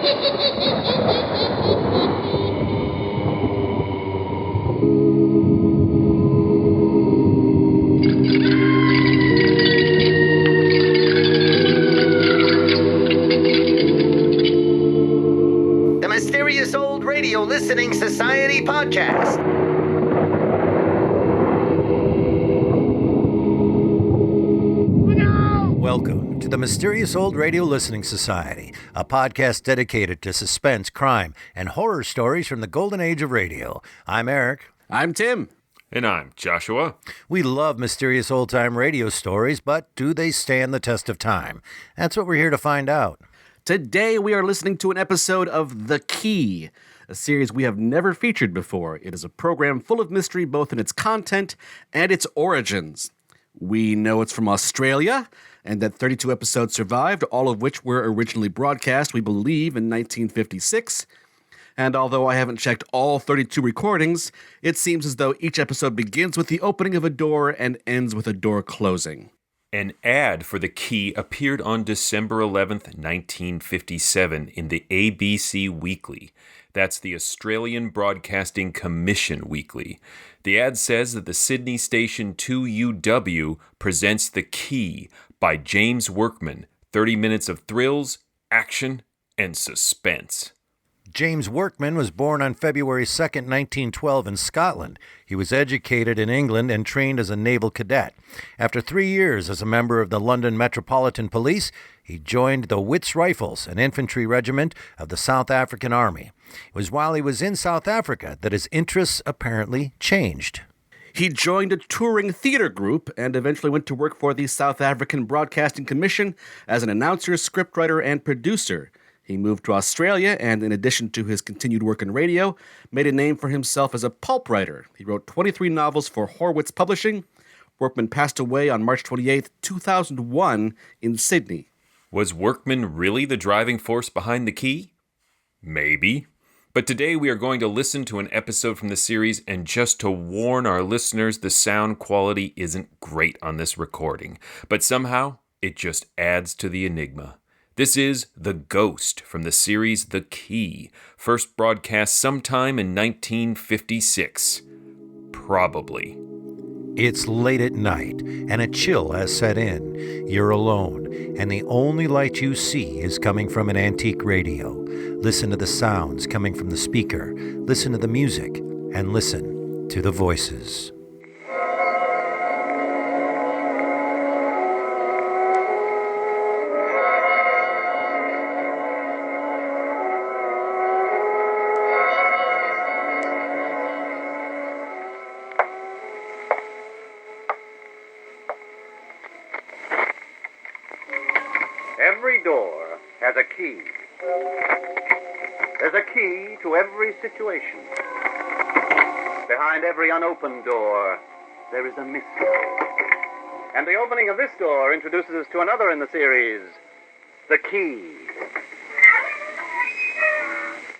The Mysterious Old Radio Listening Society podcast. Welcome to the Mysterious Old Radio Listening Society, a podcast dedicated to suspense, crime, and horror stories from the golden age of radio. I'm Eric. I'm Tim. And I'm Joshua. We love mysterious old-time radio stories, but do they stand the test of time? That's what we're here to find out. Today we are listening to an episode of The Key, a series we have never featured before. It is a program full of mystery both in its content and its origins. We know it's from Australia, and that 32 episodes survived, all of which were originally broadcast, we believe, in 1956. And although I haven't checked all 32 recordings, it seems as though each episode begins with the opening of a door and ends with a door closing. An ad for The Key appeared on December 11th, 1957 in the ABC Weekly. That's the Australian Broadcasting Commission Weekly. The ad says that the Sydney station 2UW presents The Key by James Workman. 30 minutes of thrills, action, and suspense. James Workman was born on February 2nd, 1912 in Scotland. He was educated in England and trained as a naval cadet. After 3 years as a member of the London Metropolitan Police, he joined the Wits Rifles, an infantry regiment of the South African Army. It was while he was in South Africa that his interests apparently changed. He joined a touring theater group and eventually went to work for the South African Broadcasting Commission as an announcer, scriptwriter, and producer. He moved to Australia and, in addition to his continued work in radio, made a name for himself as a pulp writer. He wrote 23 novels for Horwitz Publishing. Workman passed away on March 28, 2001, in Sydney. Was Workman really the driving force behind The Key? Maybe. But today we are going to listen to an episode from the series, and just to warn our listeners, the sound quality isn't great on this recording. But somehow, it just adds to the enigma. This is The Ghost from the series The Key, first broadcast sometime in 1956. Probably. It's late at night, and a chill has set in. You're alone, and the only light you see is coming from an antique radio. Listen to the sounds coming from the speaker, listen to the music, and listen to the voices. Every door has a key. There's a key to every situation. Behind every unopened door, there is a mystery. And the opening of this door introduces us to another in the series, The Key.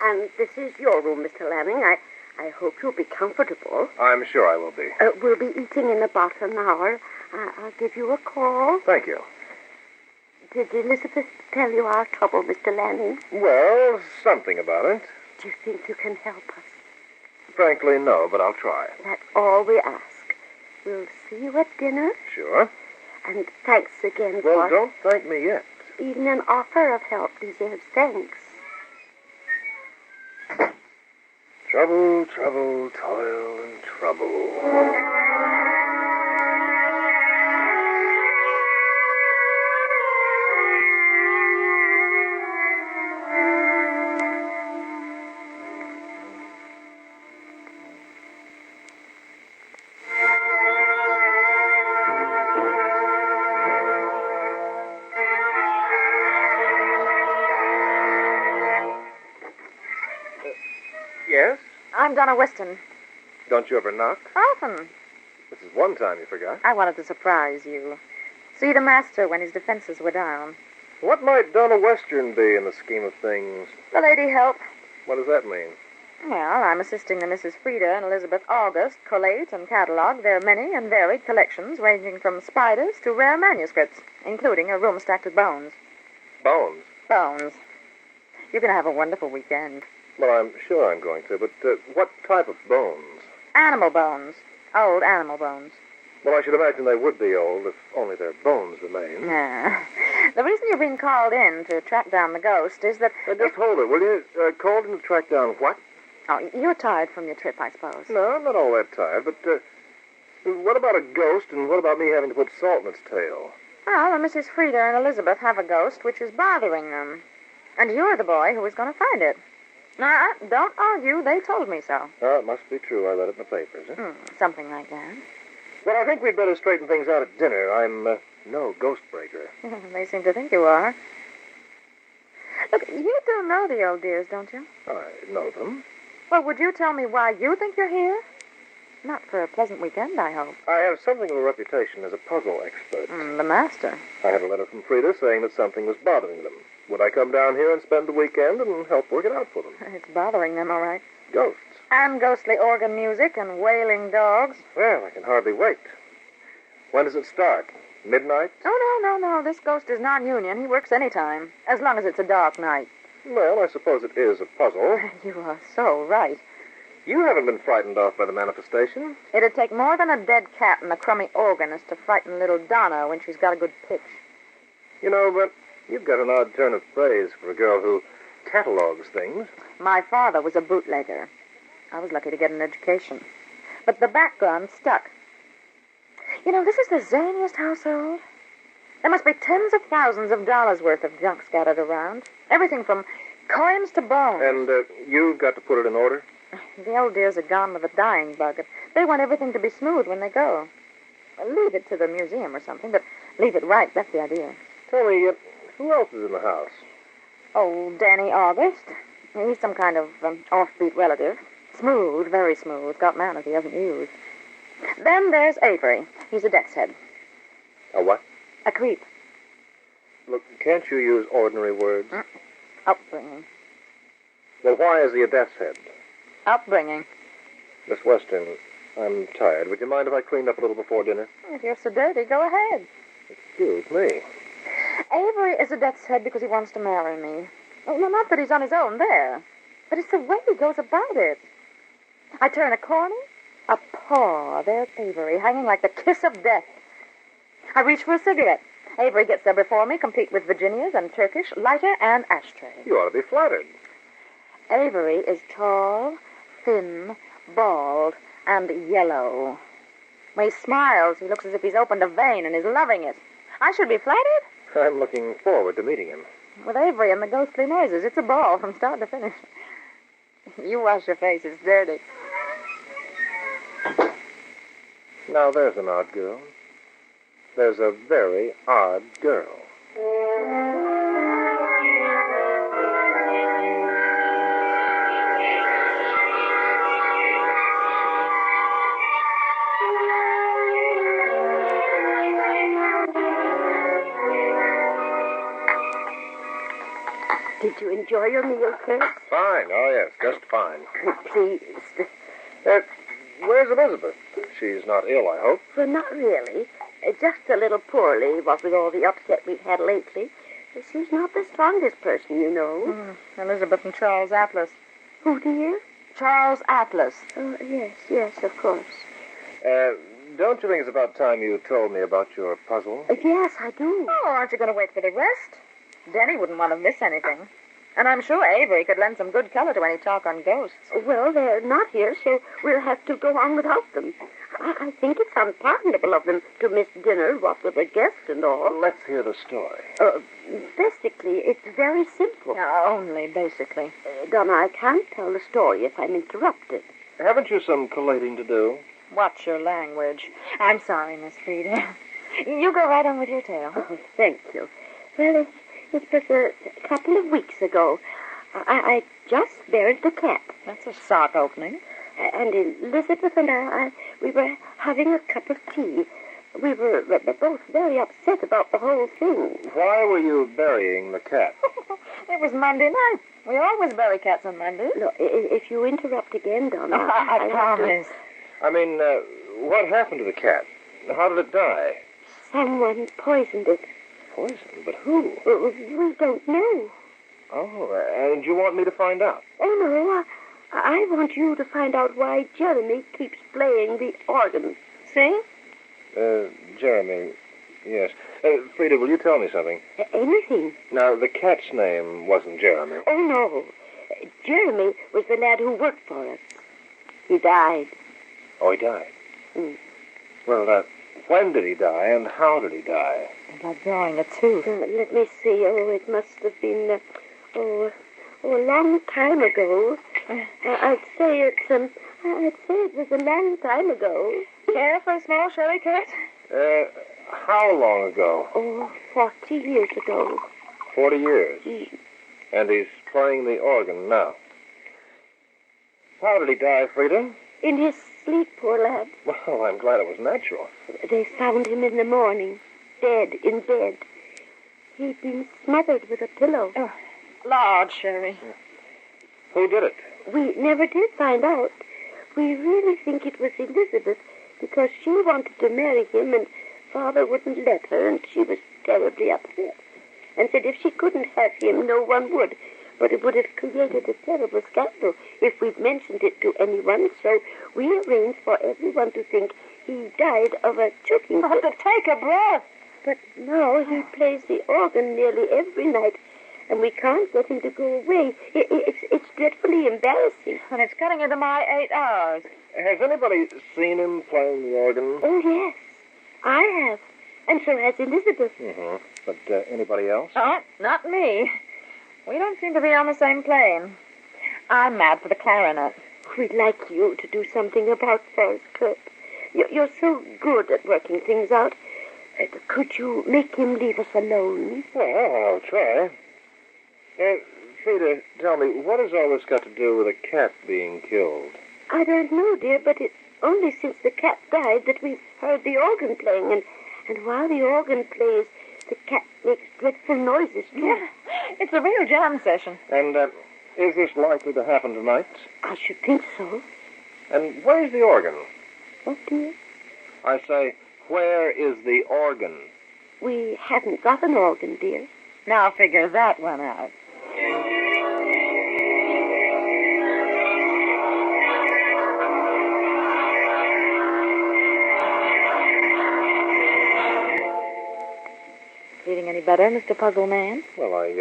And this is your room, Mr. Lanning. I hope you'll be comfortable. I'm sure I will be. We'll be eating in about an hour. I'll give you a call. Thank you. Did Elizabeth tell you our trouble, Mr. Lanning? Well, something about it. Do you think you can help us? Frankly, no, but I'll try. That's all we ask. We'll see you at dinner. Sure. And thanks again Well, for... don't thank me yet. Even an offer of help deserves thanks. Trouble, trouble, toil, and trouble. Yes? I'm Donna Weston. Don't you ever knock? Often. This is one time you forgot. I wanted to surprise you. See the master when his defenses were down. What might Donna Western be in the scheme of things? The lady help. What does that mean? Well, I'm assisting the Mrs. Frieda and Elizabeth August collate and catalog their many and varied collections ranging from spiders to rare manuscripts, including a room stacked with bones. Bones. Bones. You're going to have a wonderful weekend. Well, I'm sure I'm going to, but what type of bones? Animal bones. Old animal bones. Well, I should imagine they would be old if only their bones remain. Yeah. The reason you've been called in to track down the ghost is that... Just hold it, will you? Called in to track down what? Oh, you're tired from your trip, I suppose. No, I'm not all that tired, but what about a ghost, and what about me having to put salt in its tail? Well, Mrs. Frieda and Elizabeth have a ghost which is bothering them. And you're the boy who is going to find it. Now, don't argue. They told me so. Oh, it must be true. I read it in the papers. Something like that. Well, I think we'd better straighten things out at dinner. I'm no ghost breaker. They seem to think you are. Look, you do know the old dears, don't you? I know them. Well, would you tell me why you think you're here? Not for a pleasant weekend, I hope. I have something of a reputation as a puzzle expert. The master. I had a letter from Frida saying that something was bothering them. Would I come down here and spend the weekend and help work it out for them? It's bothering them, all right. Ghosts. And ghostly organ music and wailing dogs. Well, I can hardly wait. When does it start? Midnight? Oh, no. This ghost is non-union. He works any time, as long as it's a dark night. Well, I suppose it is a puzzle. You are so right. You haven't been frightened off by the manifestation. It'd take more than a dead cat and a crummy organist to frighten little Donna when she's got a good pitch. You know, but you've got an odd turn of phrase for a girl who catalogs things. My father was a bootlegger. I was lucky to get an education. But the background stuck. You know, this is the zaniest household. There must be tens of thousands of dollars worth of junk scattered around. Everything from coins to bones. And you've got to put it in order? The old dears are gone with a dying bug. They want everything to be smooth when they go. Leave it to the museum or something, but leave it right. That's the idea. Tell me, who else is in the house? Oh, Danny August. He's some kind of offbeat relative. Smooth, very smooth. Got manners he hasn't used. Then there's Avery. He's a death's head. A what? A creep. Look, can't you use ordinary words? Upbringing. Well, why is he a death's head? Upbringing. Miss Weston, I'm tired. Would you mind if I cleaned up a little before dinner? If you're so dirty, go ahead. Excuse me. Avery is a death's head because he wants to marry me. Oh, no, not that he's on his own there, but it's the way he goes about it. I turn a corner, a paw. There's Avery, hanging like the kiss of death. I reach for a cigarette. Avery gets there before me, complete with Virginias and Turkish, lighter and ashtray. You ought to be flattered. Avery is tall, thin, bald, and yellow. When he smiles, he looks as if he's opened a vein and is loving it. I should be flattered. I'm looking forward to meeting him. With Avery and the ghostly noises, it's a ball from start to finish. You wash your face, it's dirty. Now, there's an odd girl. There's a very odd girl. Did you enjoy your meal, Kurt? Fine. Oh, yes, just fine. Please. Where's Elizabeth? She's not ill, I hope. Well, not really. Just a little poorly, what with all the upset we've had lately. She's not the strongest person, you know. Elizabeth and Charles Atlas. Who, dear? Charles Atlas. Oh, yes, of course. Don't you think it's about time you told me about your puzzle? Yes, I do. Oh, aren't you going to wait for the rest? Denny wouldn't want to miss anything. And I'm sure Avery could lend some good color to any talk on ghosts. Well, they're not here, so we'll have to go on without them. I think it's unpardonable of them to miss dinner, what with a guest and all. Let's hear the story. Basically, it's very simple. Only basically. Donna, I can't tell the story if I'm interrupted. Haven't you some collating to do? Watch your language. I'm sorry, Miss Frieda. You go right on with your tale. Oh, thank you. Well, it was a couple of weeks ago. I just buried the cat. That's a sock opening. And Elizabeth and we were having a cup of tea. We were both very upset about the whole thing. Why were you burying the cat? It was Monday night. We always bury cats on Mondays. No, if you interrupt again, Donna, I promise. I mean, what happened to the cat? How did it die? Someone poisoned it. Poison? But who? We don't know. Oh, and you want me to find out? Oh, no, I want you to find out why Jeremy keeps playing the organ. See? Jeremy, yes. Frida, will you tell me something? Anything. Now, the cat's name wasn't Jeremy. Oh, no. Jeremy was the lad who worked for us. He died. Oh, he died? Mm. Well, when did he die, and how did he die? About drawing a tooth. Let me see. Oh, it must have been, a long time ago. I'd say it was a long time ago. Care for a small sherry, Kurt? How long ago? Oh, 40 years ago. 40 years. Mm. And he's playing the organ now. How did he die, Frida? In his sleep, poor lad. Well, I'm glad it was natural. They found him in the morning, dead in bed. He'd been smothered with a pillow. Oh, Lord, Sherry. Who did it? We never did find out. We really think it was Elizabeth because she wanted to marry him and Father wouldn't let her, and she was terribly upset and said if she couldn't have him, no one would. But it would have created a terrible scandal if we'd mentioned it to anyone, so we arranged for everyone to think he died of a choking fit. To take a breath. But now he plays the organ nearly every night, and we can't get him to go away. It's dreadfully embarrassing. And it's cutting into my 8 hours. Has anybody seen him playing the organ? Oh, yes, I have. And so has Elizabeth. Mm-hmm. But anybody else? Oh, not me. We don't seem to be on the same plane. I'm mad for the clarinet. We'd like you to do something about those, Kurt. You're so good at working things out. Could you make him leave us alone? Well, I'll try. Frida, tell me, what has all this got to do with a cat being killed? I don't know, dear, but it's only since the cat died that we've heard the organ playing, and while the organ plays, the cat makes dreadful noises, too. Yeah, it's a real jam session. And is this likely to happen tonight? I should think so. And where's the organ? What, dear? I say, where is the organ? We haven't got an organ, dear. Now figure that one out. Feeling any better, Mr. Puzzle Man? Well, I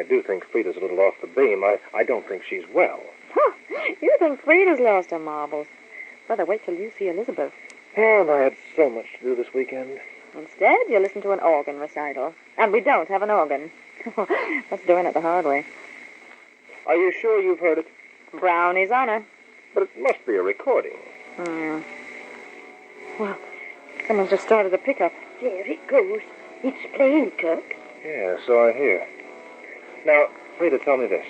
do think Frida's a little off the beam. I don't think she's well. Huh, you think Frida's lost her marbles. Brother, wait till you see Elizabeth. And I had so much to do this weekend. Instead, you listen to an organ recital. And we don't have an organ. That's doing it the hard way. Are you sure you've heard it? Brownie's honor. But it must be a recording. Well, someone's just started a pickup. There it goes. It's playing, Kirk. Yeah, so I hear. Now, Frida, tell me this.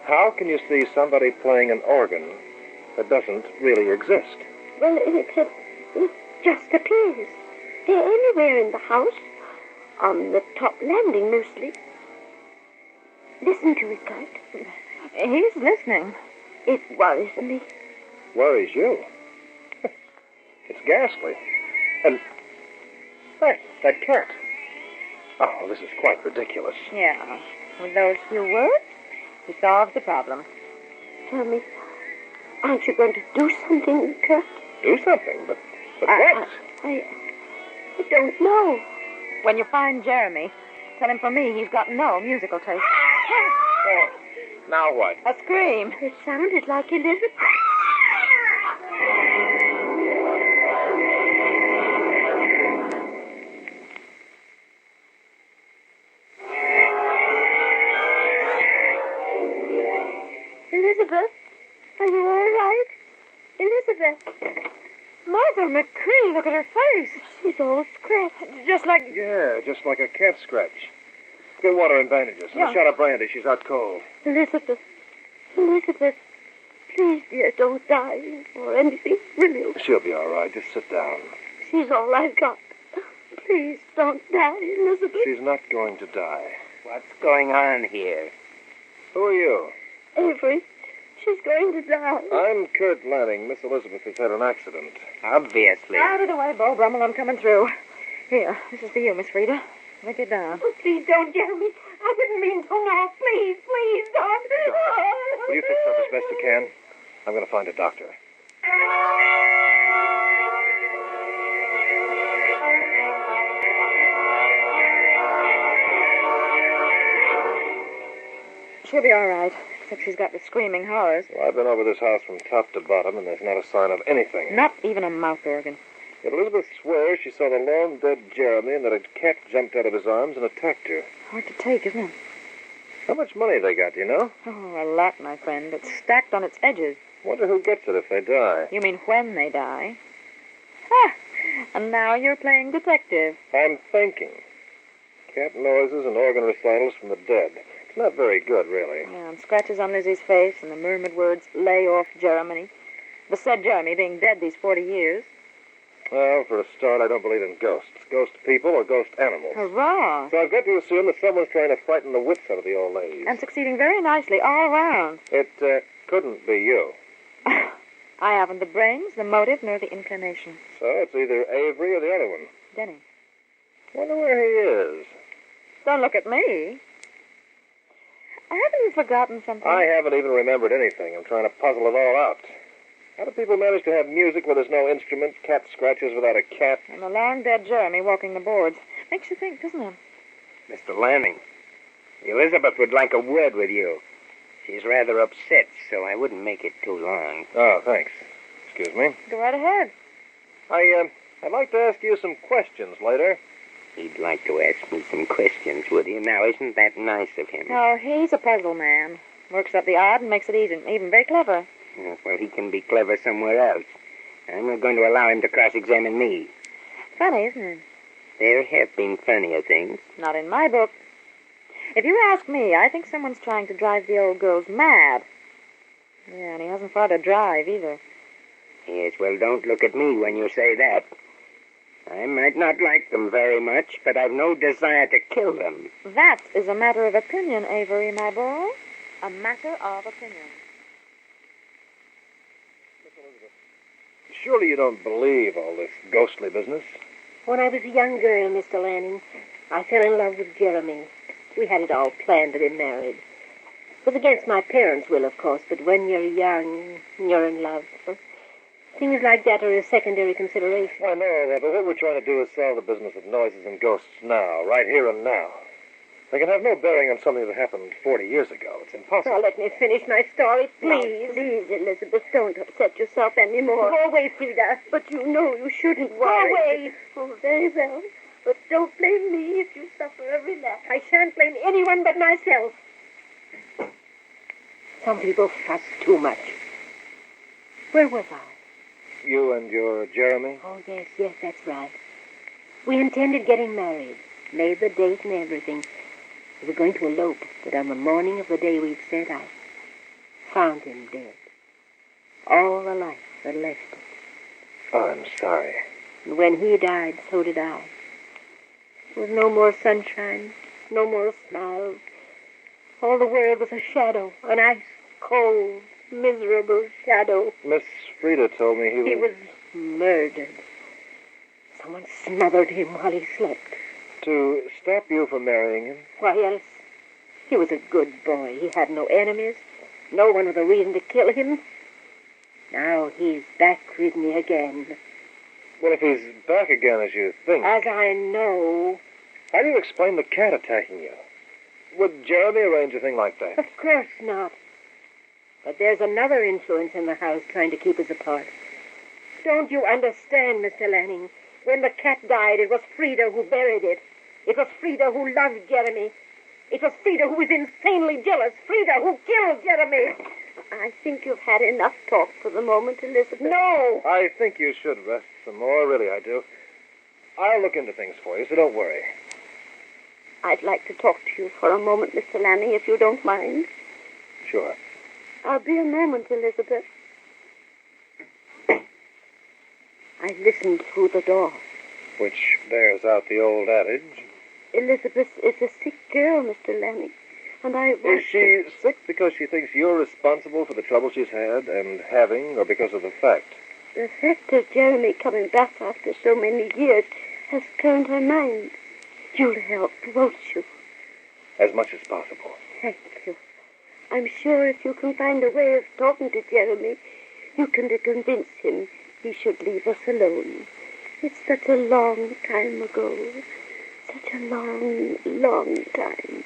How can you see somebody playing an organ that doesn't really exist? Well, it just appears. They're anywhere in the house. On the top landing, mostly. Listen to it, Kurt. He's listening. It worries me. Worries you? It's ghastly. And that cat. Oh, this is quite ridiculous. Yeah. With those few words, he solves the problem. Tell me, aren't you going to do something, Kurt? Do something? But what? I don't know. When you find Jeremy, tell him from me he's got no musical taste. Oh, now what? A scream. It sounded like Elizabeth. Elizabeth, are you all right? Elizabeth. Mother McCree, look at her face. She's all scratched. Just like... Yeah, just like a cat scratch. Get water and bandages. And a shot of brandy. She's out cold. Elizabeth. Elizabeth. Please, dear, don't die or anything, will you? She'll be all right. Just sit down. She's all I've got. Please don't die, Elizabeth. She's not going to die. What's going on here? Who are you? Avery, she's going to die. I'm Kurt Lanning. Miss Elizabeth has had an accident. Obviously. Out of the way, Bo Brummel, I'm coming through. Here, this is for you, Miss Frida. Let it down. Oh, please don't, Jeremy. I didn't mean to. No, please, please don't. Will you fix her up as best you can? I'm going to find a doctor. She'll be all right, except she's got the screaming horrors. Well, I've been over this house from top to bottom, and there's not a sign of anything. Not even a mouth organ. Yet Elizabeth swears she saw the long dead Jeremy and that a cat jumped out of his arms and attacked her. Hard to take, isn't it? How much money they got, do you know? Oh, a lot, my friend. It's stacked on its edges. Wonder who gets it if they die. You mean when they die? Ah, and now you're playing detective. I'm thinking. Cat noises and organ recitals from the dead. It's not very good, really. Yeah, and scratches on Lizzie's face and the murmured words, "Lay off, Jeremy." The said Jeremy being dead these 40 years. Well, for a start, I don't believe in ghosts. Ghost people or ghost animals. Hurrah! So I've got to assume that someone's trying to frighten the wits out of the old ladies. And succeeding very nicely all around. It couldn't be you. I haven't the brains, the motive, nor the inclination. So it's either Avery or the other one. Denny. Wonder where he is. Don't look at me. Haven't you forgotten something? I haven't even remembered anything. I'm trying to puzzle it all out. How do people manage to have music where there's no instrument, cat scratches without a cat? And the long-dead Jeremy walking the boards. Makes you think, doesn't it? Mr. Lanning, Elizabeth would like a word with you. She's rather upset, so I wouldn't make it too long. Oh, thanks. Excuse me. Go right ahead. I'd like to ask you some questions later. He'd like to ask me some questions, would he? Now, isn't that nice of him? No, he's a puzzle man. Works up the odd and makes it easy, even very clever. Well, he can be clever somewhere else. I'm not going to allow him to cross-examine me. Funny, isn't it? There have been funnier things. Not in my book. If you ask me, I think someone's trying to drive the old girls mad. Yeah, and he hasn't far to drive, either. Yes, well, don't look at me when you say that. I might not like them very much, but I've no desire to kill them. That is a matter of opinion, Avery, my boy. A matter of opinion. Surely you don't believe all this ghostly business? When I was a young girl, Mr. Lanning, I fell in love with Jeremy. We had it all planned to be married. It was against my parents' will, of course, but when you're young, you're in love. Things like that are a secondary consideration. I know that, but what we're trying to do is solve the business of noises and ghosts now, right here and now. They can have no bearing on something that happened 40 years ago. It's impossible. Now, let me finish my story, please. Please, Elizabeth, don't upset yourself anymore. Go away, Frida. But you know you shouldn't worry. Go away. Oh, very well. But don't blame me if you suffer a relapse. I shan't blame anyone but myself. Some people fuss too much. Where was I? You and your Jeremy? Oh, yes, that's right. We intended getting married. Made the date and everything. We were going to elope, but on the morning of the day we'd set out, found him dead. All the life that left him. Oh, I'm sorry. And when he died, so did I. There was no more sunshine, no more smiles. All the world was a shadow, an ice-cold, miserable shadow. Miss Frida told me He was murdered. Someone smothered him while he slept. To stop you from marrying him? Why else? He was a good boy. He had no enemies. No one with a reason to kill him. Now he's back with me again. Well, if he's back again as you think... As I know. How do you explain the cat attacking you? Would Jeremy arrange a thing like that? Of course not. But there's another influence in the house trying to keep us apart. Don't you understand, Mr. Lanning? When the cat died, it was Frida who buried it. It was Frida who loved Jeremy. It was Frida who was insanely jealous. Frida who killed Jeremy. I think you've had enough talk for the moment, Elizabeth. No! I think you should rest some more. Really, I do. I'll look into things for you, so don't worry. I'd like to talk to you for a moment, Mr. Lanning, if you don't mind. Sure. I'll be a moment, Elizabeth. I listened through the door. Which bears out the old adage. Elizabeth is a sick girl, Mr. Lanning, and I want Is she sick because she thinks you're responsible for the trouble she's had and having, or because of the fact? The fact of Jeremy coming back after so many years has turned her mind. You'll help, won't you? as much as possible. Thank you. I'm sure if you can find a way of talking to Jeremy, you can convince him he should leave us alone. It's such a long time ago. Such a long, long time.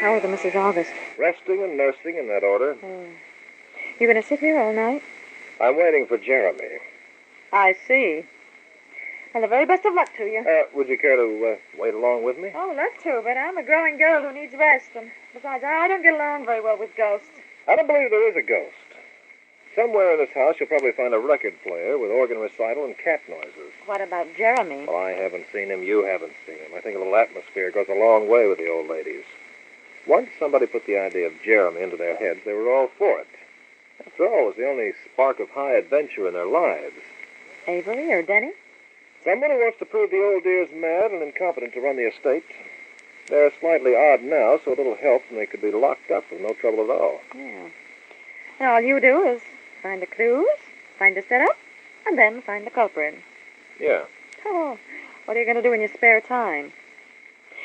How are the Mrs. August? Resting and nursing in that order. You going to sit here all night? I'm waiting for Jeremy. I see. Well, the very best of luck to you. Would you care to wait along with me? Oh, love to, but I'm a growing girl who needs rest, and besides, I don't get along very well with ghosts. I don't believe there is a ghost. Somewhere in this house you'll probably find a record player with organ recital and cat noises. What about Jeremy? Well, I haven't seen him. You haven't seen him. I think a little atmosphere goes a long way with the old ladies. Once somebody put the idea of Jeremy into their heads, they were all for it. After all, it was the only spark of high adventure in their lives. Avery or Denny? Someone who wants to prove the old dear's mad and incompetent to run the estate. They're slightly odd now, so a little help and they could be locked up with no trouble at all. Yeah. And all you do is find the clues, find the setup, and then find the culprit. Yeah. Oh, what are you going to do in your spare time?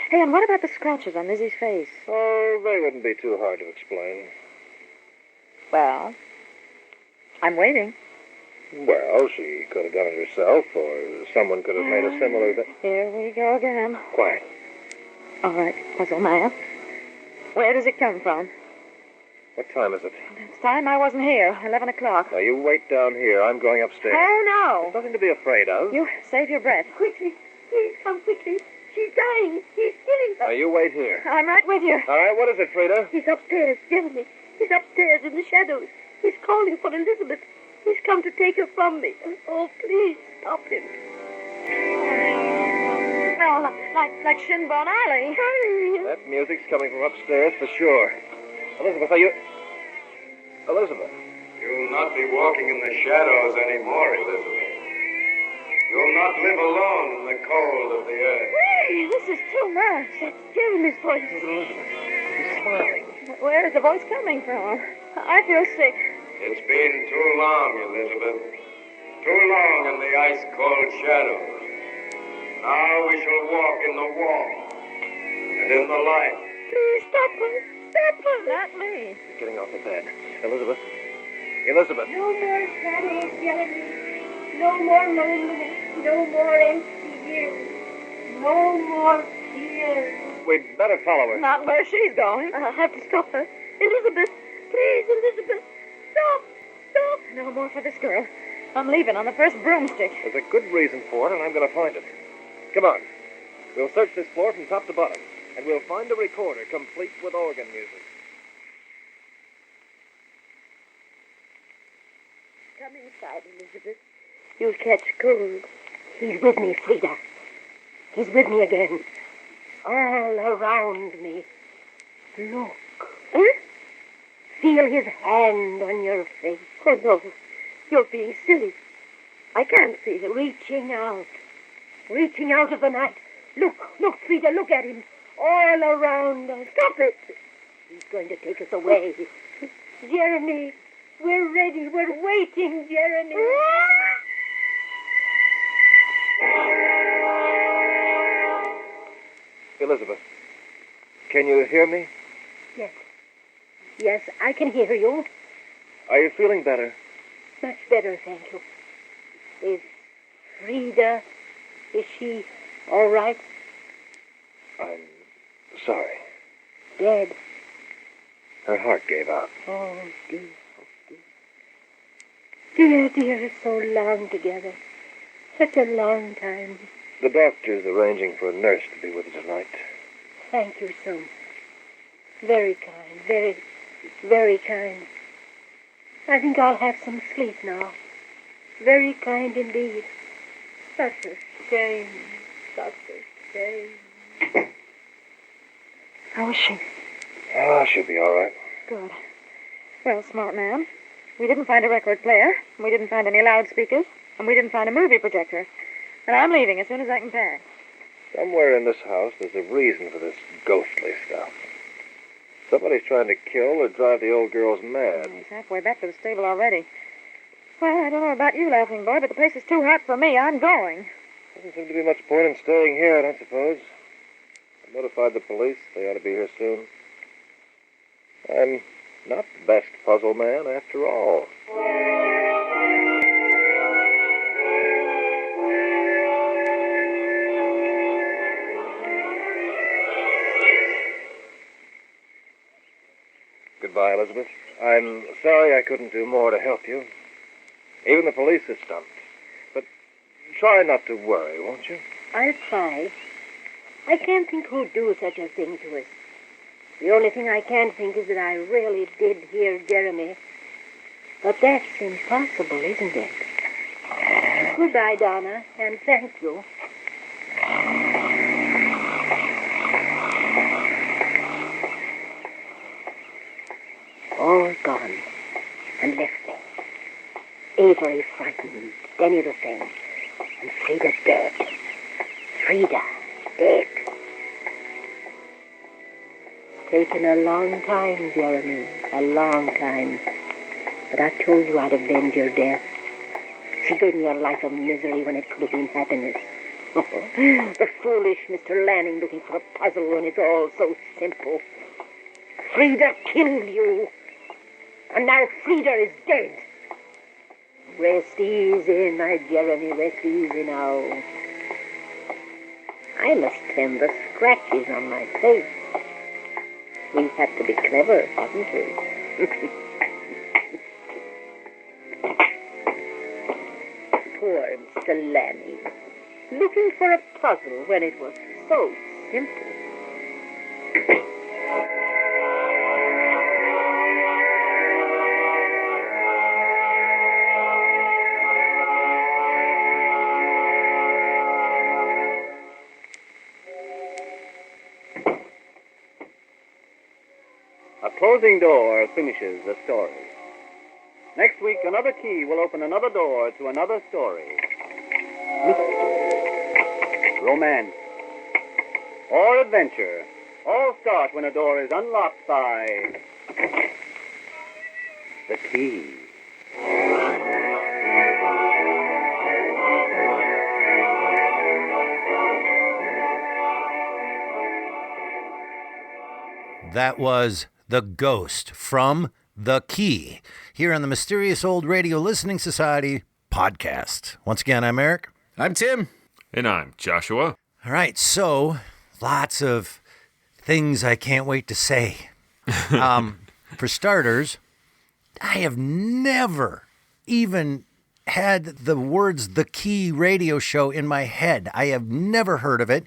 Hey, and what about the scratches on Lizzie's face? Oh, they wouldn't be too hard to explain. Well, I'm waiting. Well, she could have done it herself, or someone could have made a similar... Here we go again. Quiet. All right, puzzle man. Where does it come from? What time is it? It's time I wasn't here. 11 o'clock. Now, you wait down here. I'm going upstairs. Oh, There's nothing to be afraid of. no. You save your breath. Quickly, please come quickly. She's dying. He's killing her. Now, you wait here. I'm right with you. All right, what is it, Frida? He's upstairs, Jeremy. He's upstairs in the shadows. He's calling for Elizabeth. He's come to take her from me. Oh, please stop him. Well, like Shinbone Alley. Hurry. That music's coming from upstairs for sure. Elizabeth, are you... Elizabeth. You'll not be walking in the shadows anymore, Elizabeth. You'll not live alone in the cold of the earth. Hey, this is too much. That's Jeremy's voice. Elizabeth, she's smiling. Where is the voice coming from? I feel sick. It's been too long, Elizabeth. Too long in the ice-cold shadows. Now we shall walk in the warmth and in the light. Please stop her. Stop her. Not me. She's getting off the bed. Elizabeth. Elizabeth. No more shadows, Jeremy. No more loneliness. No more empty years. No more tears. We'd better follow her. Not where she's going. I'll have to stop her. Elizabeth. Please, Elizabeth. Stop. Stop. No more for this girl. I'm leaving on the first broomstick. There's a good reason for it, and I'm going to find it. Come on. We'll search this floor from top to bottom, and we'll find a recorder complete with organ music. Come inside, Elizabeth. You'll catch cold. He's with me, Frida. He's with me again. All around me. Look. Huh? Feel his hand on your face. Oh, no. You're being silly. I can't see him. Reaching out. Reaching out of the night. Look, Frida, look at him. All around us. Stop it. He's going to take us away. Jeremy, we're ready. We're waiting, Jeremy. Elizabeth, can you hear me? Yes. Yes, I can hear you. Are you feeling better? Much better, thank you. Is Frida, is she all right? I'm sorry. Dead. Her heart gave out. Oh, dear. Oh, dear. Dear, so long together. Such a long time. The doctor's arranging for a nurse to be with you tonight. Thank you so much. Very kind. Very, very kind. I think I'll have some sleep now. Very kind indeed. Such a shame. Such a shame. How is she? Oh, she'll be all right. Good. Well, smart man, we didn't find a record player, we didn't find any loudspeakers, and we didn't find a movie projector. And I'm leaving as soon as I can pack. Somewhere in this house, there's a reason for this ghostly stuff. Somebody's trying to kill or drive the old girls mad. He's halfway back to the stable already. Well, I don't know about you, Laughing Boy, but the place is too hot for me. I'm going. Doesn't seem to be much point in staying here, I don't suppose. I notified the police. They ought to be here soon. I'm not the best puzzle man, after all. Goodbye, Elizabeth. I'm sorry I couldn't do more to help you. Even the police are stumped. But try not to worry, won't you? I'll try. I can't think who'd do such a thing to us. The only thing I can think is that I really did hear Jeremy. But that's impossible, isn't it? Goodbye, Donna, and thank you. All gone and left me. Avery frightened, Denny the same, and Frida dead. Frida dead. Taken a long time, Jeremy, a long time. But I told you I'd avenge your death. She gave me a life of misery when it could have been happiness. The foolish Mr. Lanning looking for a puzzle when it's all so simple. Frida killed you. And now Frida is dead. Rest easy, my Jeremy, rest easy now. I must tend the scratches on my face. We had to be clever, hadn't we? Poor Mr. Lanning. Looking for a puzzle when it was so simple. A closing door finishes a story. Next week, another key will open another door to another story. Mystery, romance, or adventure all start when a door is unlocked by the key. That was The Ghost from The Key, here on the Mysterious Old Radio Listening Society podcast. Once again, I'm Eric. I'm Tim. And I'm Joshua. All right, so lots of things I can't wait to say. For starters, I have never even had the words The Key radio show in my head. I have never heard of it.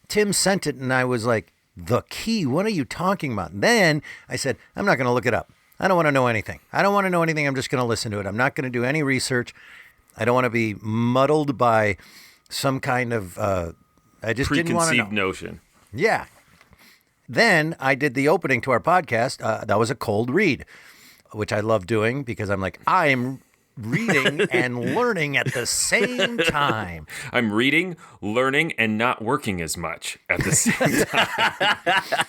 Tim sent it, and I was like, The Key? What are you talking about? And then I said, I'm not going to look it up. I don't want to know anything. I don't want to know anything. I'm just going to listen to it. I'm not going to do any research. I don't want to be muddled by some kind of, I just didn't want to know. Preconceived notion. Yeah. Then I did the opening to our podcast. That was a cold read, which I love doing because I'm like, I'm reading and learning at the same time. I'm reading, learning, and not working as much at the same time.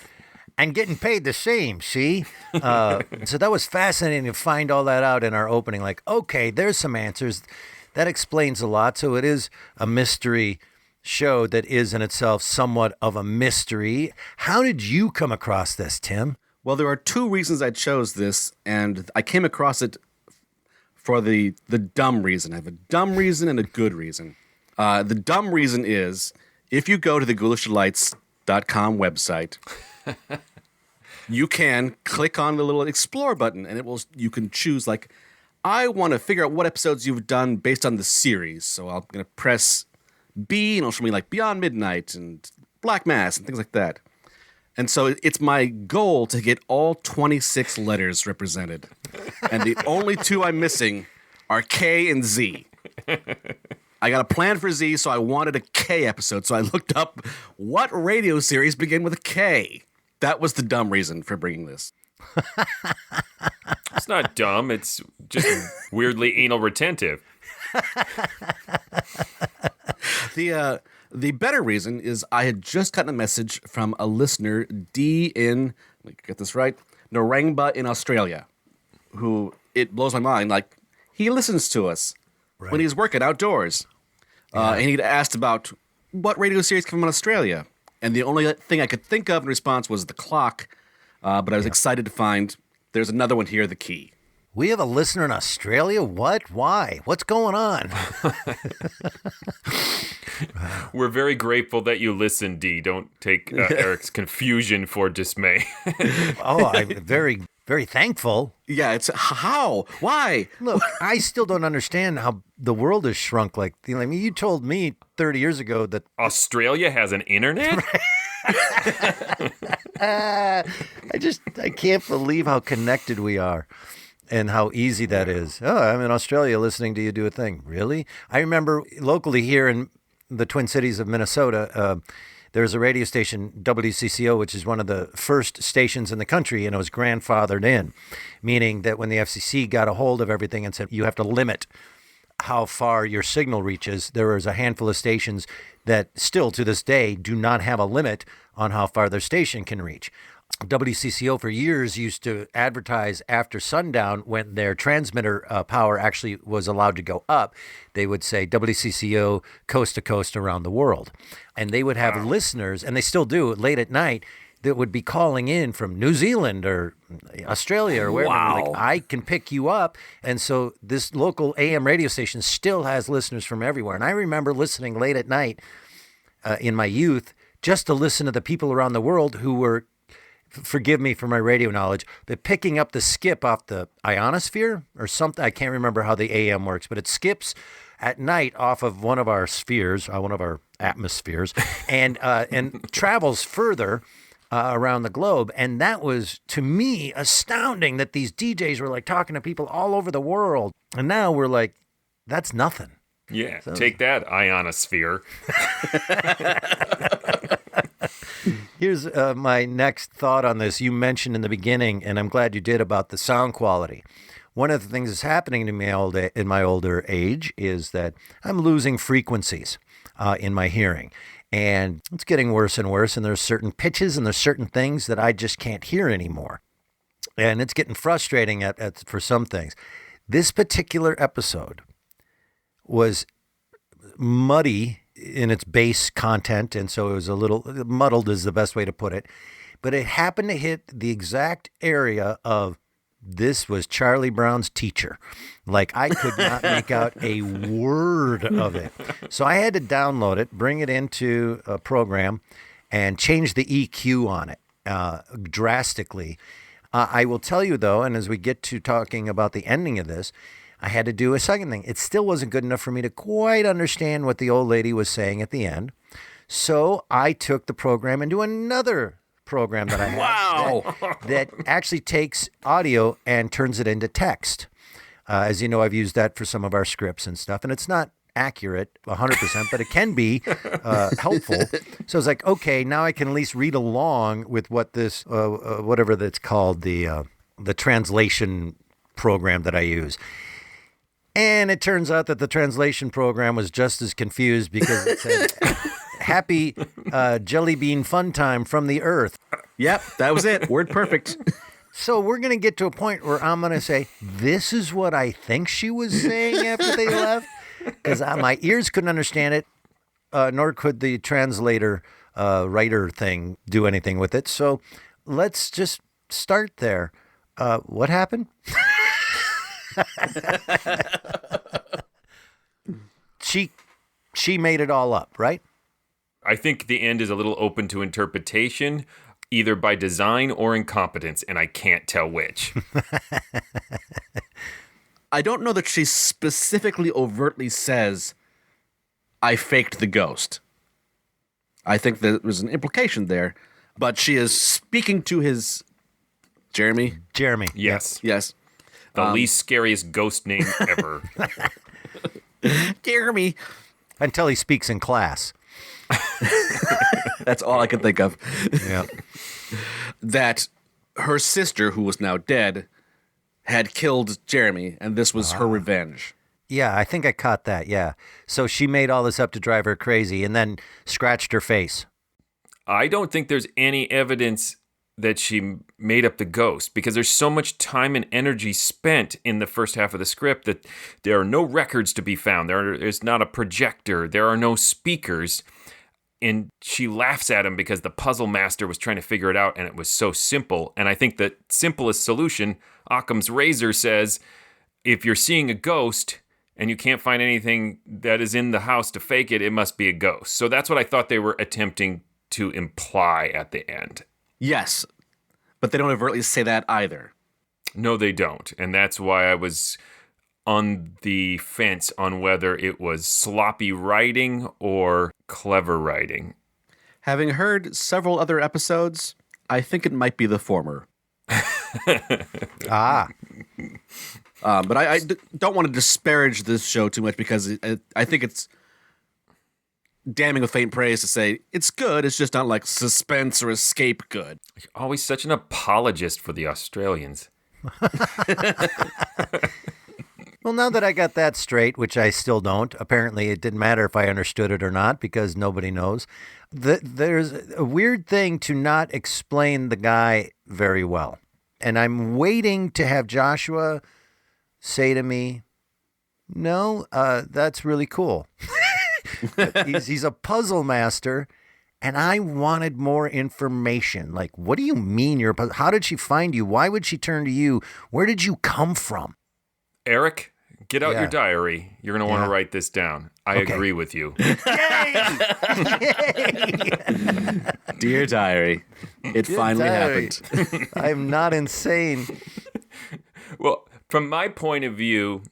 And getting paid the same, see? So that was fascinating to find all that out in our opening. Like, okay, there's some answers. That explains a lot. So it is a mystery show that is in itself somewhat of a mystery. How did you come across this, Tim? Well, there are two reasons I chose this, and I came across it for the dumb reason. I have a dumb reason and a good reason. The dumb reason is, if you go to the ghoulishdelights.com website, you can click on the little explore button, and you can choose, like, I want to figure out what episodes you've done based on the series. So I'm going to press B, and it'll show me, like, Beyond Midnight and Black Mass and things like that. And so it's my goal to get all 26 letters represented. And the only two I'm missing are K and Z. I got a plan for Z, so I wanted a K episode. So I looked up what radio series begin with a K. That was the dumb reason for bringing this. It's not dumb. It's just weirdly anal retentive. The better reason is I had just gotten a message from a listener, D in, let me get this right, Narangba in Australia, who, it blows my mind, like, he listens to us when he's working outdoors. And he'd asked about what radio series came from Australia. And the only thing I could think of in response was The Clock. But I was excited to find there's another one here, The Key. We have a listener in Australia? What? Why? What's going on? We're very grateful that you listened, Dee. Don't take Eric's confusion for dismay. I'm very, very thankful. Yeah, it's how? Why? Look, I still don't understand how the world has shrunk. Like, I mean, you told me 30 years ago that Australia has an internet? I can't believe how connected we are. And how easy that is. Oh, I'm in Australia listening to you do a thing. Really? I remember locally here in the Twin Cities of Minnesota, there's a radio station, WCCO, which is one of the first stations in the country, and it was grandfathered in, meaning that when the FCC got a hold of everything and said, you have to limit how far your signal reaches, there was a handful of stations that still to this day do not have a limit on how far their station can reach. WCCO for years used to advertise after sundown when their transmitter power actually was allowed to go up. They would say WCCO coast to coast around the world. And they would have listeners, and they still do, late at night, that would be calling in from New Zealand or Australia or wherever. Wow. Like, I can pick you up. And so this local AM radio station still has listeners from everywhere. And I remember listening late at night in my youth just to listen to the people around the world who were, forgive me for my radio knowledge, but picking up the skip off the ionosphere or something. I can't remember how the AM works, but it skips at night off of one of our spheres, one of our atmospheres, and travels further around the globe. And that was, to me, astounding that these DJs were like talking to people all over the world. And now we're like, that's nothing. Yeah, take that, ionosphere. Here's my next thought on this. You mentioned in the beginning, and I'm glad you did, about the sound quality. One of the things that's happening to me in my older age is that I'm losing frequencies in my hearing. And it's getting worse and worse, and there's certain pitches and there's certain things that I just can't hear anymore. And it's getting frustrating for some things. This particular episode was muddy in its base content, and so it was a little muddled is the best way to put it. But it happened to hit the exact area of this was Charlie Brown's teacher. Like, I could not make out a word of it. So I had to download it, bring it into a program, and change the EQ on it drastically. I will tell you, though, and as we get to talking about the ending of this, I had to do a second thing. It still wasn't good enough for me to quite understand what the old lady was saying at the end. So I took the program into another program that I have that actually takes audio and turns it into text. As you know, I've used that for some of our scripts and stuff, and it's not accurate 100%, but it can be helpful. So I was like, okay, now I can at least read along with what this, whatever that's called, the translation program that I use. And it turns out that the translation program was just as confused because it said, happy jelly bean fun time from the earth. Yep, that was it. Word perfect. So we're going to get to a point where I'm going to say, this is what I think she was saying after they left. Because my ears couldn't understand it, nor could the translator writer thing do anything with it. So let's just start there. What happened? She made it all up, right? I think the end is a little open to interpretation, either by design or incompetence, and I can't tell which. I don't know that she specifically overtly says, I faked the ghost. I think there was an implication there, but she is speaking to his Jeremy. Yes. Yes. The least scariest ghost name ever. Jeremy. Until he speaks in class. That's all I can think of. Yeah. That her sister, who was now dead, had killed Jeremy, and this was her revenge. Yeah, I think I caught that, yeah. So she made all this up to drive her crazy and then scratched her face. I don't think there's any evidence that she made up the ghost, because there's so much time and energy spent in the first half of the script that there are no records to be found. There's not a projector. There are no speakers. And she laughs at him because the puzzle master was trying to figure it out and it was so simple. And I think the simplest solution, Occam's razor says, if you're seeing a ghost and you can't find anything that is in the house to fake it, it must be a ghost. So that's what I thought they were attempting to imply at the end. Yes, but they don't overtly say that either. No, they don't. And that's why I was on the fence on whether it was sloppy writing or clever writing. Having heard several other episodes, I think it might be the former. Ah. But I don't want to disparage this show too much because I think it's damning with faint praise to say it's good. It's just not like suspense or escape good. You're always such an apologist for the Australians. Well, now that I got that straight, which I still don't, apparently it didn't matter if I understood it or not because nobody knows. There's a weird thing to not explain the guy very well. And I'm waiting to have Joshua say to me, no, that's really cool. He's a puzzle master, and I wanted more information. Like, what do you mean you're a puzzle? How did she find you? Why would she turn to you? Where did you come from? Eric, get out your diary. You're going to want to write this down. I agree with you. Yay! Dear diary, it finally happened. I'm not insane. Well, from my point of view,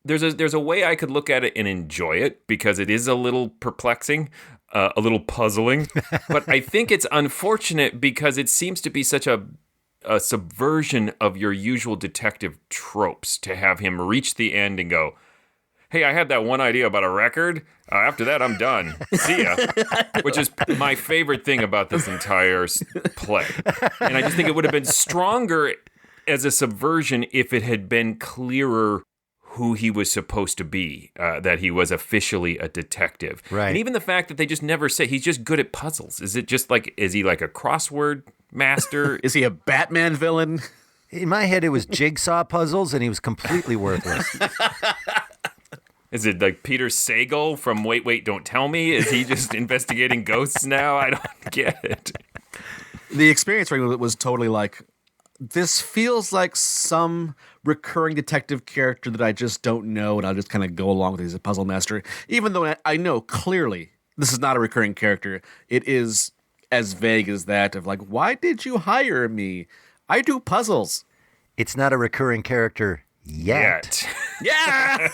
there's a way I could look at it and enjoy it because it is a little perplexing, a little puzzling. But I think it's unfortunate because it seems to be such a subversion of your usual detective tropes to have him reach the end and go, hey, I had that one idea about a record. After that, I'm done. See ya. Which is my favorite thing about this entire play. And I just think it would have been stronger as a subversion if it had been clearer who he was supposed to be, that he was officially a detective. Right. And even the fact that they just never say he's just good at puzzles. Is he like a crossword master? Is he a Batman villain? In my head, it was jigsaw puzzles, and he was completely worthless. Is it like Peter Sagal from Wait, Wait, Don't Tell Me? Is he just investigating ghosts now? I don't get it. The experience was totally like, this feels like some recurring detective character that I just don't know, and I'll just kind of go along with it as a puzzle master. Even though I know clearly this is not a recurring character, it is as vague as that of like, why did you hire me? I do puzzles. It's not a recurring character yet. Yeah!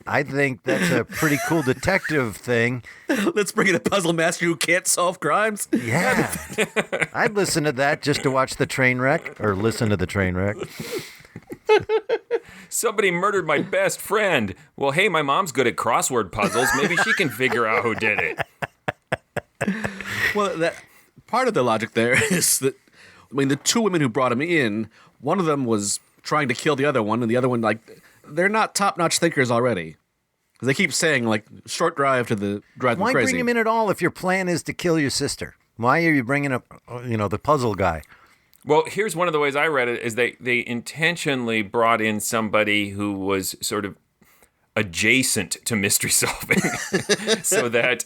I think that's a pretty cool detective thing. Let's bring in a puzzle master who can't solve crimes. Yeah. I'd listen to that just to watch the train wreck, or listen to the train wreck. Somebody murdered my best friend. Well, hey, my mom's good at crossword puzzles. Maybe she can figure out who did it. Well, that part of the logic there is that, I mean, the two women who brought him in, one of them was trying to kill the other one, and the other one, like, they're not top-notch thinkers already. They keep saying, like, short drive to the drive them Why crazy. bring him in at all if your plan is to kill your sister? Why are you bringing up, the puzzle guy? Well, here's one of the ways I read it, is they intentionally brought in somebody who was sort of adjacent to mystery solving so that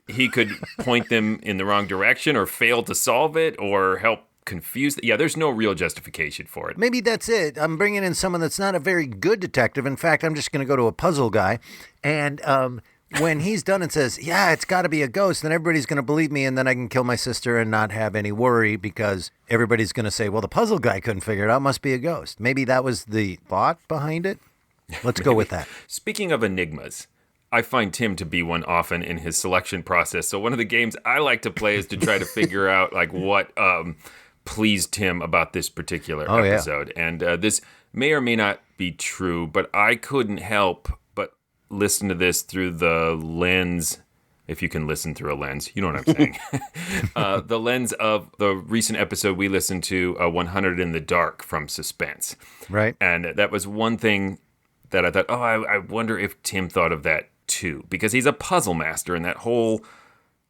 he could point them in the wrong direction or fail to solve it or help confuse. Yeah, there's no real justification for it. Maybe that's it. I'm bringing in someone that's not a very good detective. In fact, I'm just going to go to a puzzle guy. And when he's done and says, yeah, it's got to be a ghost, then everybody's going to believe me, and then I can kill my sister and not have any worry because everybody's going to say, well, the puzzle guy couldn't figure it out. Must be a ghost. Maybe that was the thought behind it. Let's go with that. Speaking of enigmas, I find Tim to be one often in his selection process. So one of the games I like to play is to try to figure out like what pleased Tim about this particular episode. Yeah. And this may or may not be true, but I couldn't help but listen to this through the lens, if you can listen through a lens, you know what I'm saying, the lens of the recent episode we listened to, 100 in the Dark from Suspense. Right. And that was one thing that I thought, I wonder if Tim thought of that too, because he's a puzzle master, and that whole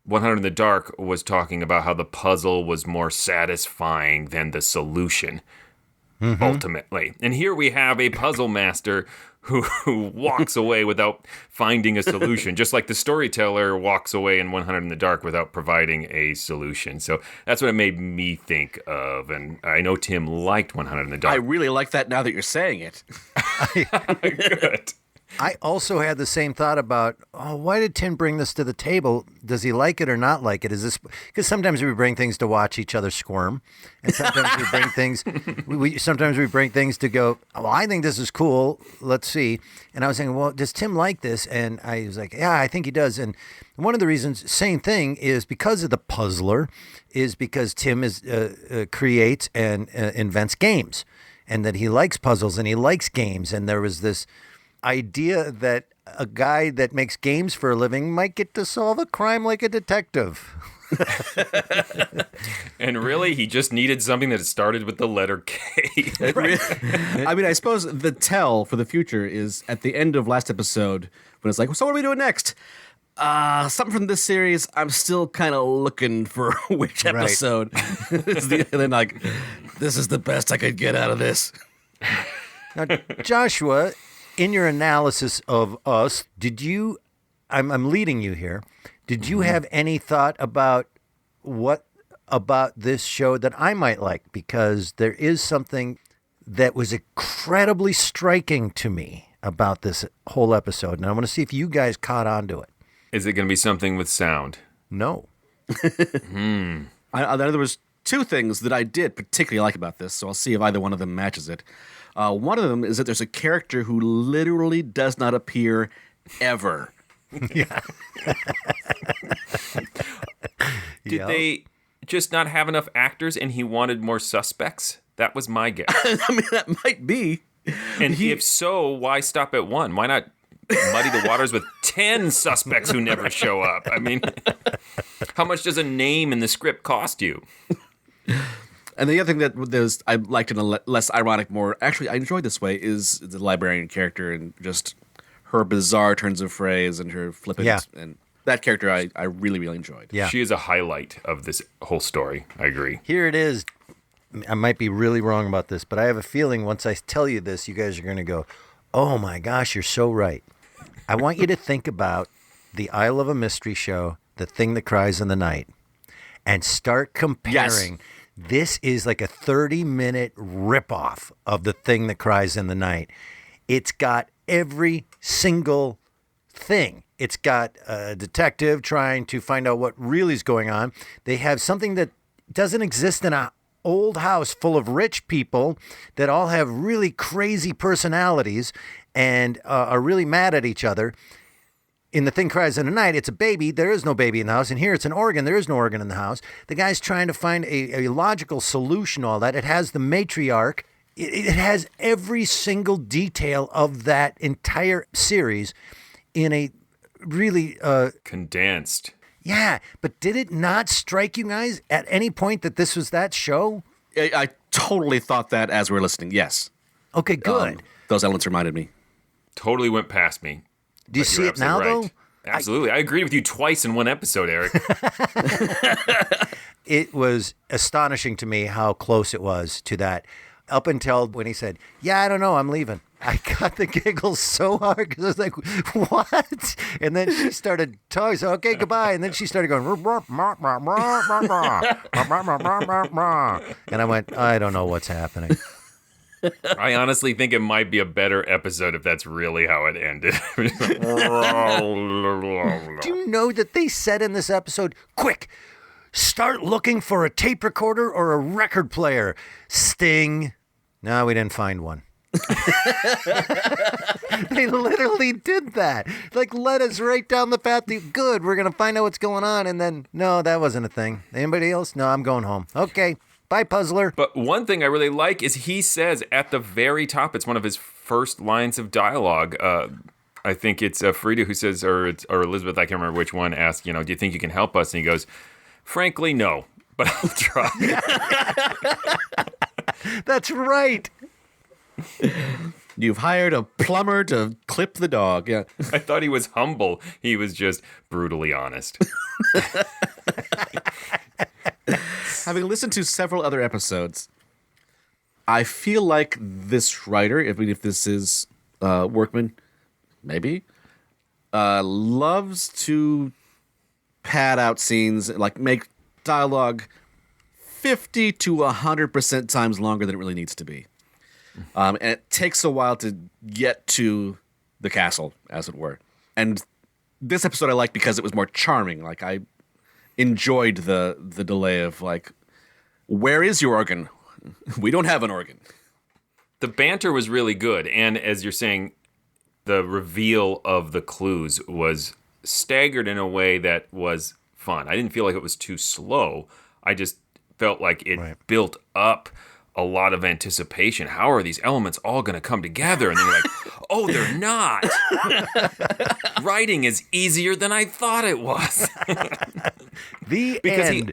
100 in the Dark was talking about how the puzzle was more satisfying than the solution, ultimately. And here we have a puzzle master who walks away without finding a solution, just like the storyteller walks away in 100 in the Dark without providing a solution. So that's what it made me think of. And I know Tim liked 100 in the Dark. I really like that now that you're saying it. Good. I also had the same thought about, why did Tim bring this to the table? Does he like it or not like it? Is this because sometimes we bring things to watch each other squirm, and sometimes we bring things. Sometimes we bring things to go. Oh, I think this is cool. Let's see. And I was saying, well, does Tim like this? And I was like, yeah, I think he does. And one of the reasons, same thing, is because of the puzzler, is because Tim creates and invents games, and that he likes puzzles and he likes games. And there was this idea that a guy that makes games for a living might get to solve a crime like a detective. And really, he just needed something that started with the letter K. I mean, I suppose the tell for the future is at the end of last episode when it's like, so what are we doing next? Something from this series. I'm still kind of looking for which episode. And then like, this is the best I could get out of this. Now, Joshua, in your analysis of us, I'm leading you here, did you have any thought about what about this show that I might like? Because there is something that was incredibly striking to me about this whole episode, and I want to see if you guys caught on to it. Is it going to be something with sound? No. There was two things that I did particularly like about this, so I'll see if either one of them matches it. One of them is that there's a character who literally does not appear ever. Yeah. Did they just not have enough actors and he wanted more suspects? That was my guess. I mean, that might be. And if so, why stop at one? Why not muddy the waters with 10 suspects who never show up? I mean, how much does a name in the script cost you? And the other thing that I liked in a less ironic, more actually I enjoyed this way is the librarian character and just her bizarre turns of phrase and her flippant and that character I really, really enjoyed. Yeah. She is a highlight of this whole story. I agree. Here it is. I might be really wrong about this, but I have a feeling once I tell you this, you guys are going to go, oh my gosh, you're so right. I want you to think about the Isle of a Mystery show, The Thing That Cries in the Night, and start comparing. Yes. This is like a 30-minute ripoff of The Thing That Cries in the Night. It's got every single thing. It's got a detective trying to find out what really is going on. They have something that doesn't exist in an old house full of rich people that all have really crazy personalities and are really mad at each other. In The Thing Cries in the Night, it's a baby. There is no baby in the house. And here it's an organ. There is no organ in the house. The guy's trying to find a logical solution to all that. It has the matriarch. It has every single detail of that entire series in a really... condensed. Yeah, but did it not strike you guys at any point that this was that show? I totally thought that as we were listening, yes. Okay, good. Those elements reminded me. Totally went past me. Do you see it now, though? Absolutely. I agreed with you twice in one episode, Eric. It was astonishing to me how close it was to that. Up until when he said, yeah, I don't know, I'm leaving. I got the giggles so hard because I was like, what? And then she started talking, so okay, goodbye. And then she started going, and I went, I don't know what's happening. I honestly think it might be a better episode if that's really how it ended. Do you know that they said in this episode, quick, start looking for a tape recorder or a record player? Sting. No, we didn't find one. They literally did that. Like, led us right down the path. Good, we're going to find out what's going on. And then, no, that wasn't a thing. Anybody else? No, I'm going home. Okay. Bye, puzzler. But one thing I really like is he says at the very top, it's one of his first lines of dialogue. I think it's Frida who says, or Elizabeth, I can't remember which one, asked, do you think you can help us? And he goes, frankly, no, but I'll try. That's right. You've hired a plumber to clip the dog. Yeah. I thought he was humble. He was just brutally honest. Having listened to several other episodes, I feel like this writer, if this is Workman, maybe, loves to pad out scenes, like make dialogue 50 to 100% times longer than it really needs to be. And it takes a while to get to the castle, as it were. And this episode I liked because it was more charming. Like, I enjoyed the delay of, like, where is your organ? We don't have an organ. The banter was really good. And as you're saying, the reveal of the clues was staggered in a way that was fun. I didn't feel like it was too slow. I just felt like it built up a lot of anticipation. How are these elements all going to come together? And then you're like, oh, they're not. Writing is easier than I thought it was. Because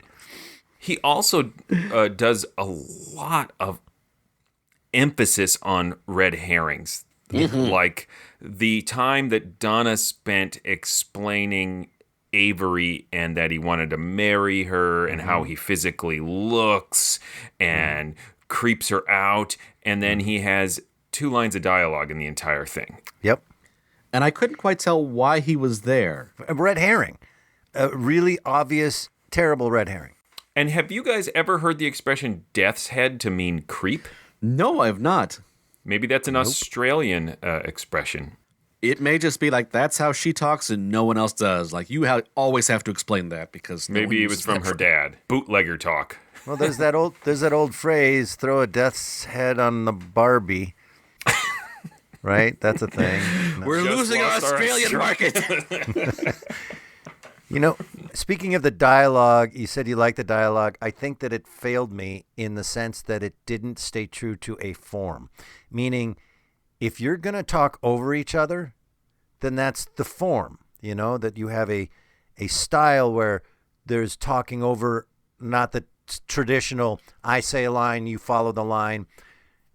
he also does a lot of emphasis on red herrings. Mm-hmm. Like the time that Donna spent explaining Avery and that he wanted to marry her and how he physically looks and creeps her out. And then he has 2 lines of dialogue in the entire thing. Yep. And I couldn't quite tell why he was there. A red herring. A really obvious, terrible red herring. And have you guys ever heard the expression death's head to mean creep? No, I have not. Maybe that's an Australian expression. It may just be like, that's how she talks and no one else does. Like, you always have to explain that because maybe it was from her dad. Bootlegger talk. Well, there's that old phrase, throw a death's head on the Barbie. Right? That's a thing. No. We're losing our Australian market. You know, speaking of the dialogue, you said you liked the dialogue. I think that it failed me in the sense that it didn't stay true to a form. Meaning, if you're going to talk over each other, then that's the form, you know, that you have a style where there's talking over, not the traditional, I say a line, you follow the line.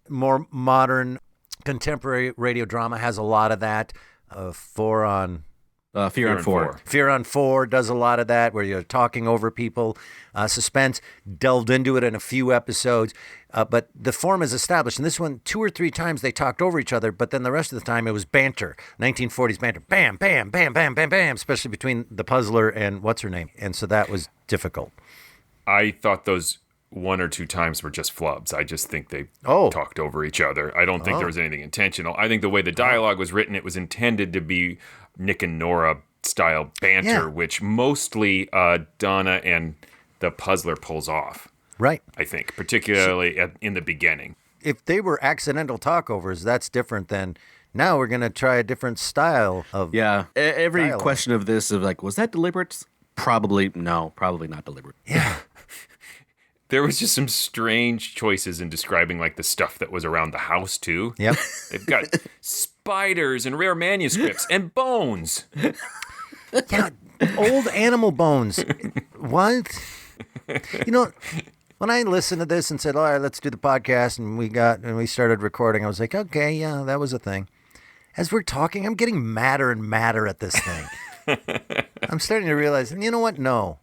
More modern contemporary radio drama has a lot of that. Fear on 4. Fear on 4 does a lot of that, where you're talking over people. Suspense delved into it in a few episodes, but the form is established. And this one, 2 or 3 times they talked over each other, but then the rest of the time it was banter, 1940s banter, bam, bam, bam, bam, bam, bam, especially between the puzzler and what's her name. And so that was difficult. I thought those 1 or 2 times were just flubs. I just think they talked over each other. I don't think there was anything intentional. I think the way the dialogue was written, it was intended to be Nick and Nora style banter, which mostly Donna and the puzzler pulls off. Right. I think, particularly in the beginning. If they were accidental talkovers, that's different than now we're going to try a different style of every dialogue. question of this of like, was that deliberate? Probably not deliberate. Yeah. There was just some strange choices in describing like the stuff that was around the house too. Yep. They've got spiders and rare manuscripts and bones. Yeah, old animal bones. What? You know, when I listened to this and said, all right, let's do the podcast, and we started recording, I was like, okay, yeah, that was a thing. As we're talking, I'm getting madder and madder at this thing. I'm starting to realize, you know what? No.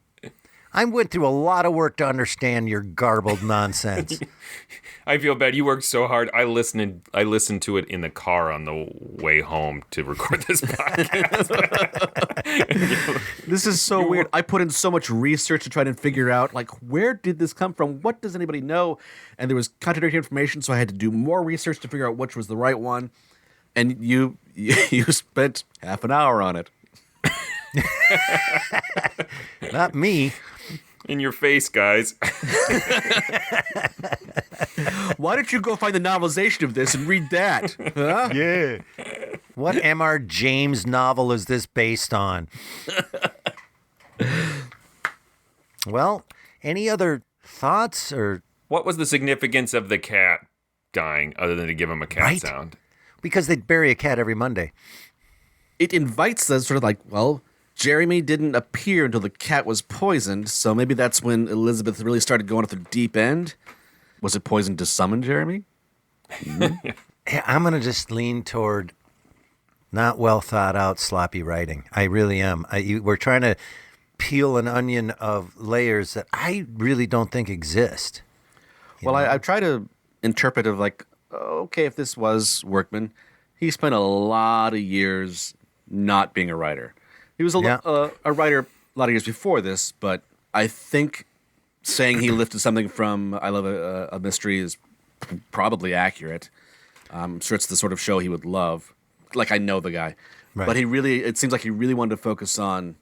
I went through a lot of work to understand your garbled nonsense. I feel bad. You worked so hard. I listened to it in the car on the way home to record this podcast. This is so weird. I put in so much research to try to figure out, like, where did this come from? What does anybody know? And there was contradictory information, so I had to do more research to figure out which was the right one. And you spent half an hour on it. Not me. In your face, guys. Why don't you go find the novelization of this and read that? Huh? Yeah. What M.R. James novel is this based on? Well, any other thoughts or? What was the significance of the cat dying other than to give him a cat sound? Because they'd bury a cat every Monday. It invites us sort of like, well, Jeremy didn't appear until the cat was poisoned, so maybe that's when Elizabeth really started going at the deep end. Was it poisoned to summon Jeremy? Mm-hmm. I'm going to just lean toward not well thought out, sloppy writing. I really am. We're trying to peel an onion of layers that I really don't think exist. Well, I try to interpret of like, okay, if this was Workman, he spent a lot of years not being a writer. He was a writer a lot of years before this, but I think saying he lifted something from I Love a Mystery is probably accurate. I'm sure it's the sort of show he would love. Like, I know the guy. Right. But it seems like he really wanted to focus on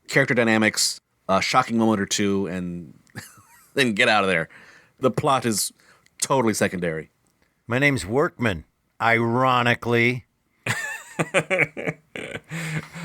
character dynamics, a shocking moment or two, and then get out of there. The plot is totally secondary. My name's Workman, ironically.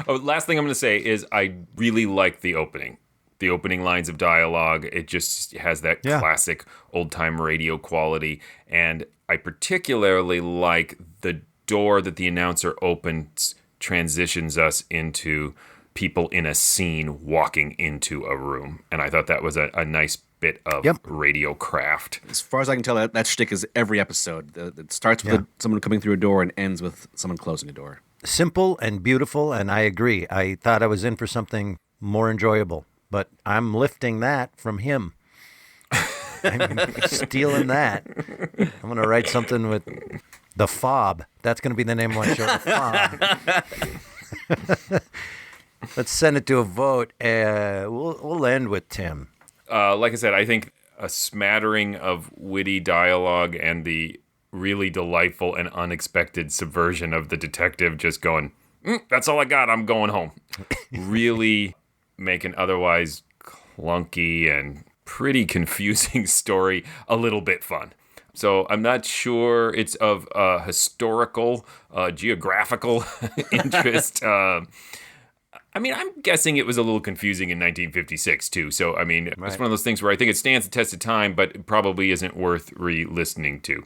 Last thing I'm going to say is I really like the opening. The opening lines of dialogue, it just has that classic old-time radio quality. And I particularly like the door that the announcer opens transitions us into people in a scene walking into a room. And I thought that was a nice bit of radio craft. As far as I can tell, that shtick is every episode. It starts with someone coming through a door and ends with someone closing a door. Simple and beautiful, and I agree. I thought I was in for something more enjoyable, but I'm lifting that from him. I'm stealing that. I'm going to write something with the fob. That's going to be the name of my show, the fob. Let's send it to a vote. We'll end with Tim. Like I said, I think a smattering of witty dialogue and the really delightful and unexpected subversion of the detective just going, that's all I got, I'm going home. Really make an otherwise clunky and pretty confusing story a little bit fun. So I'm not sure it's of historical, geographical interest. I mean, I'm guessing it was a little confusing in 1956, too. So, I mean, It's one of those things where I think it stands the test of time, but it probably isn't worth re-listening to.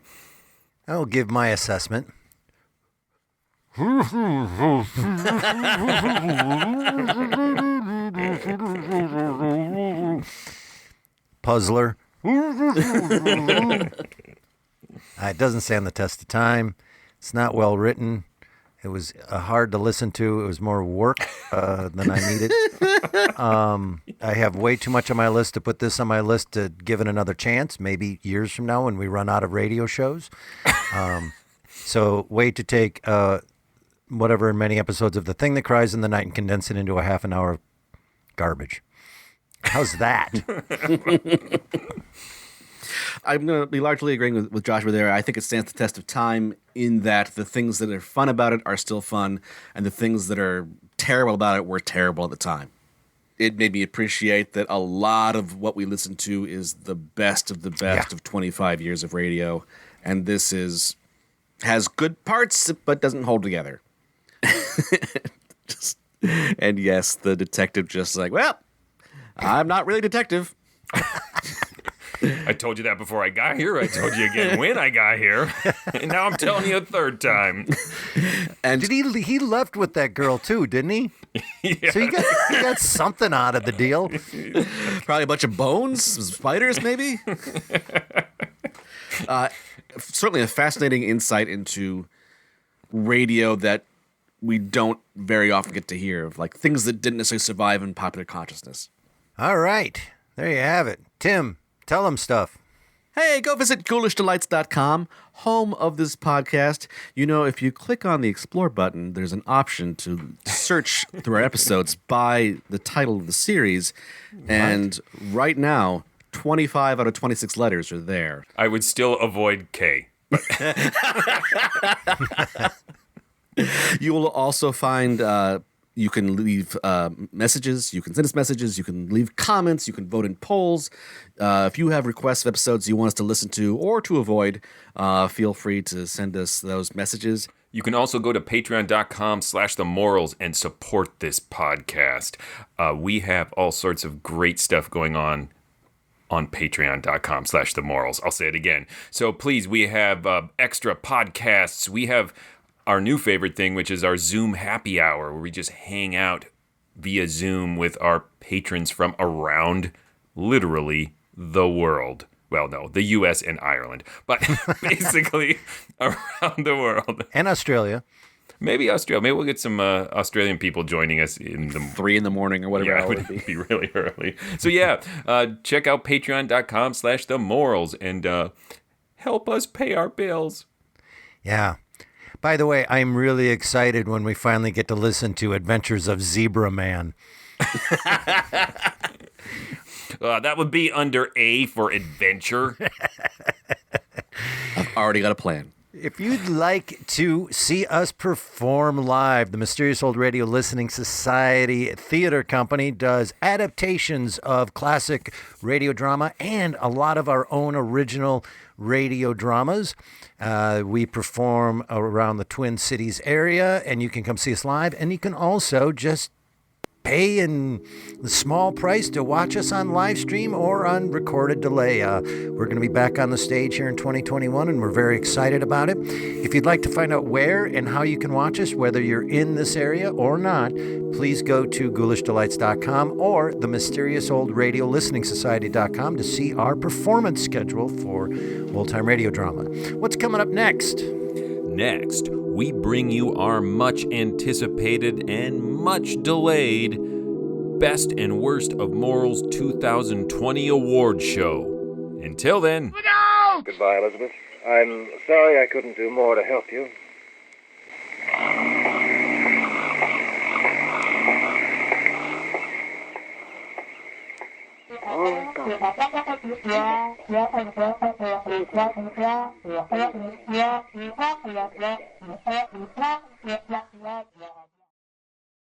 I'll give my assessment. Puzzler. It doesn't stand the test of time. It's not well written. It was hard to listen to. It was more work than I needed. I have way too much on my list to put this on my list to give it another chance, maybe years from now when we run out of radio shows. So way to take whatever many episodes of The Thing That Cries in the Night and condense it into a half an hour of garbage. How's that? I'm going to be largely agreeing with Joshua there. I think it stands the test of time in that the things that are fun about it are still fun, and the things that are terrible about it were terrible at the time. It made me appreciate that a lot of what we listen to is the best of the best of 25 years of radio, and this has good parts but doesn't hold together. And yes, the detective just like, well, I'm not really a detective. I told you that before I got here. I told you again when I got here. And now I'm telling you a third time. And he left with that girl too, didn't he? Yeah. So he got something out of the deal. Probably a bunch of bones, some spiders maybe. Certainly a fascinating insight into radio that we don't very often get to hear, of like things that didn't necessarily survive in popular consciousness. All right. There you have it. Tim, tell him stuff. Hey, go visit ghoulishdelights.com, home of this podcast. You know, if you click on the Explore button, there's an option to search through our episodes by the title of the series. And right now, 25 out of 26 letters are there. I would still avoid K. You will also find you can leave messages, you can send us messages, you can leave comments, you can vote in polls. If you have requests of episodes you want us to listen to or to avoid, feel free to send us those messages. You can also go to patreon.com/themorals and support this podcast. We have all sorts of great stuff going on patreon.com/themorals. I'll say it again. So please, we have extra podcasts. We have our new favorite thing, which is our Zoom happy hour, where we just hang out via Zoom with our patrons from around literally the world. Well, no, the U.S. and Ireland, but basically around the world. And Australia. Maybe Australia. Maybe we'll get some Australian people joining us in the 3 a.m. or whatever Yeah, it it would would be really early. So yeah, check out patreon.com/themorals and help us pay our bills. Yeah. By the way, I'm really excited when we finally get to listen to Adventures of Zebra Man. That would be under A for adventure. I've already got a plan. If you'd like to see us perform live, the Mysterious Old Radio Listening Society Theater Company does adaptations of classic radio drama and a lot of our own original radio dramas. We perform around the Twin Cities area, and you can come see us live, and you can also just pay in the small price to watch us on live stream or on recorded delay. We're going to be back on the stage here in 2021, and we're very excited about it. If you'd like to find out where and how you can watch us, whether you're in this area or not, please go to ghoulishdelights.com or the Mysterious Old Radio Listening Society.com to see our performance schedule for old-time radio drama. What's coming up next? Next, we bring you our much anticipated and much delayed Best and Worst of Morals 2020 award show. Until then, Goodbye, Elizabeth. I'm sorry I couldn't do more to help you. Oh, God.